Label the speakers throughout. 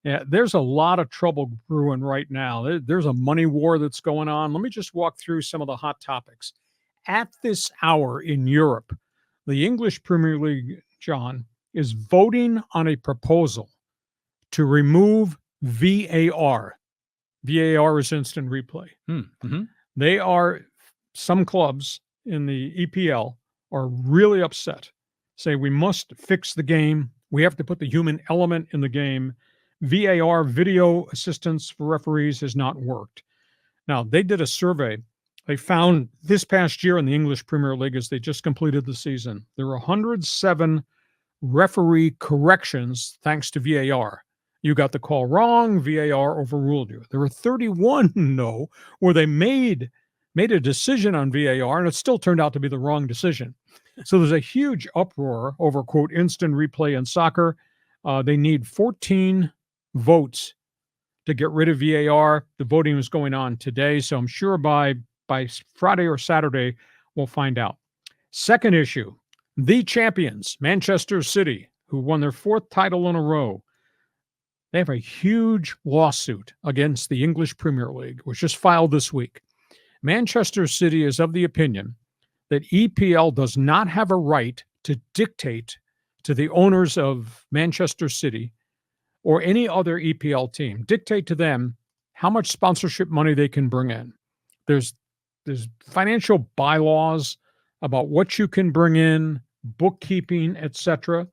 Speaker 1: Yeah, there's a lot of trouble brewing right now. There's a money war that's going on. Let me just walk through some of the hot topics. At this hour in Europe, the English Premier League, John, is voting on a proposal to remove VAR. VAR is instant replay.
Speaker 2: Mm-hmm.
Speaker 1: They are, some clubs in the EPL are really upset, say we must fix the game. We have to put the human element in the game. VAR, video assistance for referees, has not worked. Now, they did a survey. They found this past year in the English Premier League, as they just completed the season, there were 107 referee corrections thanks to VAR. You got the call wrong, VAR overruled you. There were 31, no, where they made a decision on VAR, and it still turned out to be the wrong decision. So there's a huge uproar over, quote, instant replay in soccer. They need 14 votes to get rid of VAR. The voting is going on today, so I'm sure by Friday or Saturday, we'll find out. Second issue, the champions, Manchester City, who won their 4th title in a row. They have a huge lawsuit against the English Premier League, which just filed this week. Manchester City is of the opinion that EPL does not have a right to dictate to the owners of Manchester City or any other EPL team, dictate to them how much sponsorship money they can bring in. There's financial bylaws about what you can bring in, bookkeeping, etc.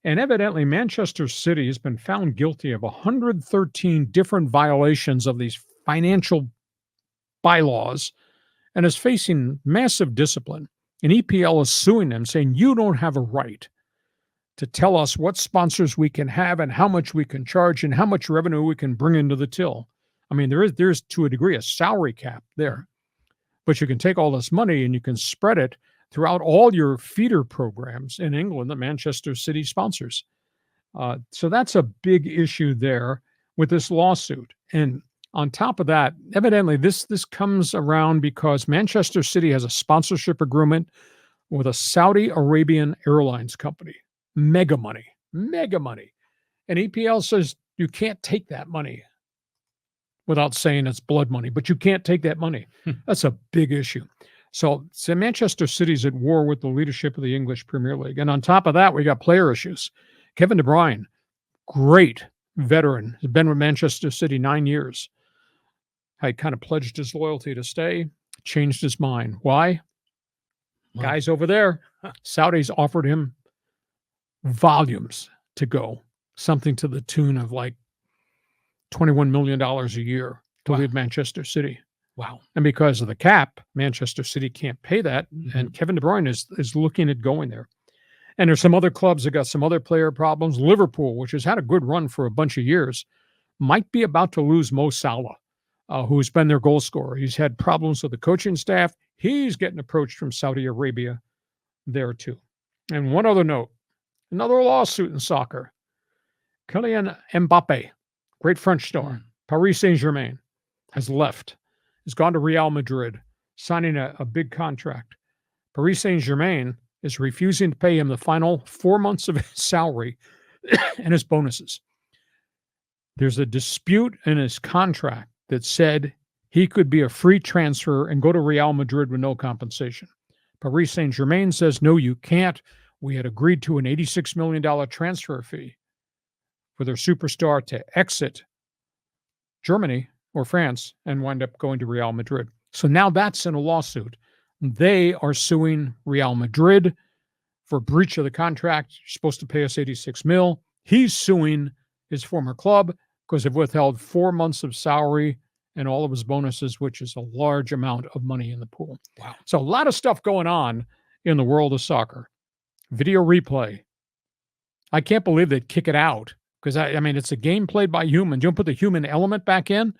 Speaker 1: And evidently, Manchester City has been found guilty of 113 different violations of these financial bylaws and is facing massive discipline. And EPL is suing them, saying, you don't have a right to tell us what sponsors we can have and how much we can charge and how much revenue we can bring into the till. I mean, there's to a degree a salary cap there. But you can take all this money and you can spread it throughout all your feeder programs in England that Manchester City sponsors. So that's a big issue there with this lawsuit. And on top of that, evidently this comes around because Manchester City has a sponsorship agreement with a Saudi Arabian airlines company. Mega money. And EPL says you can't take that money without saying it's blood money, but you can't take that money. That's a big issue. So Manchester City's at war with the leadership of the English Premier League. And on top of that, we got player issues. Kevin De Bruyne, great veteran, has been with Manchester City 9 years. Had kind of pledged his loyalty to stay, changed his mind. Why? Wow. Guys over there, Saudis offered him volumes to go, something to the tune of like $21 million a year to leave Manchester City. Wow. And because of the cap, Manchester City can't pay that. Mm-hmm. And Kevin De Bruyne is looking at going there. And there's some other clubs that got some other player problems. Liverpool, which has had a good run for a bunch of years, might be about to lose Mo Salah, who's been their goal scorer. He's had problems with the coaching staff. He's getting approached from Saudi Arabia there too. And one other note, another lawsuit in soccer. Kylian Mbappe, great French star, Paris Saint-Germain, has left. Has gone to Real Madrid, signing a big contract. Paris Saint-Germain is refusing to pay him the final 4 months of his salary and his bonuses. There's a dispute in his contract that said he could be a free transfer and go to Real Madrid with no compensation. Paris Saint-Germain says, no, you can't. We had agreed to an $86 million transfer fee for their superstar to exit Germany or France and wind up going to Real Madrid. So now that's in a lawsuit. They are suing Real Madrid for breach of the contract. You're supposed to pay us $86 million. He's suing his former club because they've withheld 4 months of salary and all of his bonuses, which is a large amount of money in the pool. Wow. So a lot of stuff going on in the world of soccer. Video replay. I can't believe they'd kick it out because, I mean, it's a game played by humans. You don't put the human element back in.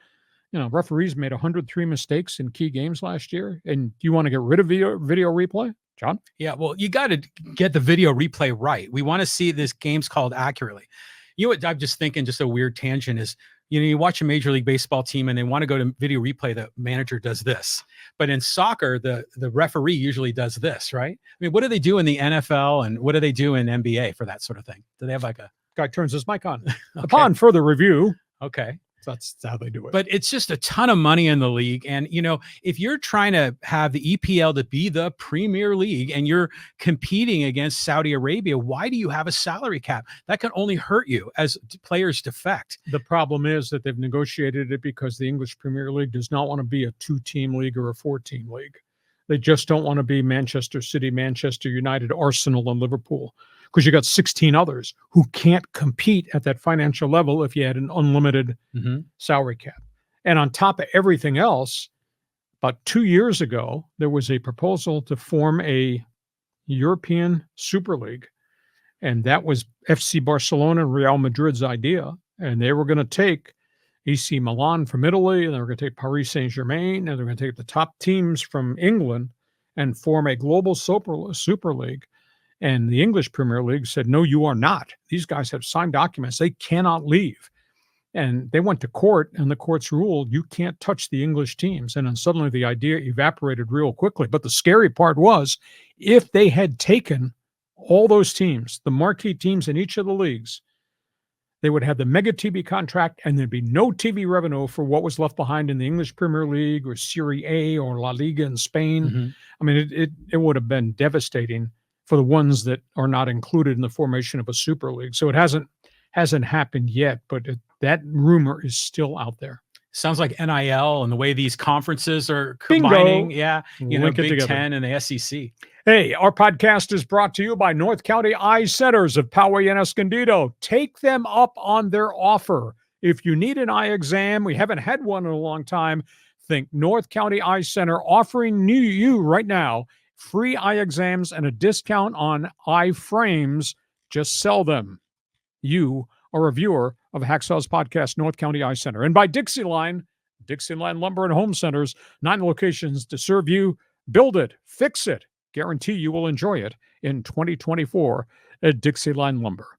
Speaker 1: You know, referees made 103 mistakes in key games last year. And you want to get rid of video replay? John?
Speaker 2: Yeah, well, you got to get the video replay right. We want to see this game's called accurately. You know what I'm just thinking, just a weird tangent is, you know, you watch a Major League Baseball team and they want to go to video replay, the manager does this. But in soccer, the referee usually does this, right? I mean, what do they do in the NFL and what do they do in NBA for that sort of thing? Do they have like a
Speaker 1: guy turns his mic on.
Speaker 2: Okay.
Speaker 1: Upon further review,
Speaker 2: Okay.
Speaker 1: that's how they do it.
Speaker 2: But it's just a ton of money in the league. And, if you're trying to have the EPL to be the premier league and you're competing against Saudi Arabia, why do you have a salary cap? That can only hurt you as players defect.
Speaker 1: The problem is that they've negotiated it because the English Premier League does not want to be a 2-team league or a 4-team league. They just don't want to be Manchester City, Manchester United, Arsenal, and Liverpool, because you got 16 others who can't compete at that financial level if you had an unlimited salary cap. And on top of everything else, about 2 years ago, there was a proposal to form a European Super League. And that was FC Barcelona and Real Madrid's idea. And they were going to take AC Milan from Italy, and they were going to take Paris Saint-Germain, and they're going to take the top teams from England and form a global Super League. And the English Premier League said, no, you are not. These guys have signed documents. They cannot leave. And they went to court, and the courts ruled you can't touch the English teams. And then suddenly the idea evaporated real quickly. But the scary part was, if they had taken all those teams, the marquee teams in each of the leagues, they would have the mega TV contract, and there'd be no TV revenue for what was left behind in the English Premier League or Serie A or La Liga in Spain. I mean, it would have been devastating for the ones that are not included in the formation of a Super League. So it hasn't happened yet, but that rumor is still out there.
Speaker 2: Sounds like NIL and the way these conferences are combining.
Speaker 1: Bingo.
Speaker 2: Yeah.
Speaker 1: Link it
Speaker 2: Big
Speaker 1: together.
Speaker 2: 10 and the SEC.
Speaker 1: Hey, our podcast is brought to you by North County Eye Centers of Poway and Escondido. Take them up on their offer. If you need an eye exam, we haven't had one in a long time, think North County Eye Center offering you right now free eye exams and a discount on eye frames. Just sell them. You are a viewer of Hacksaw's podcast, North County Eye Center. And by Dixieline, Dixieline Lumber and Home Centers, 9 locations to serve you. Build it, fix it. Guarantee you will enjoy it in 2024 at Dixieline Lumber.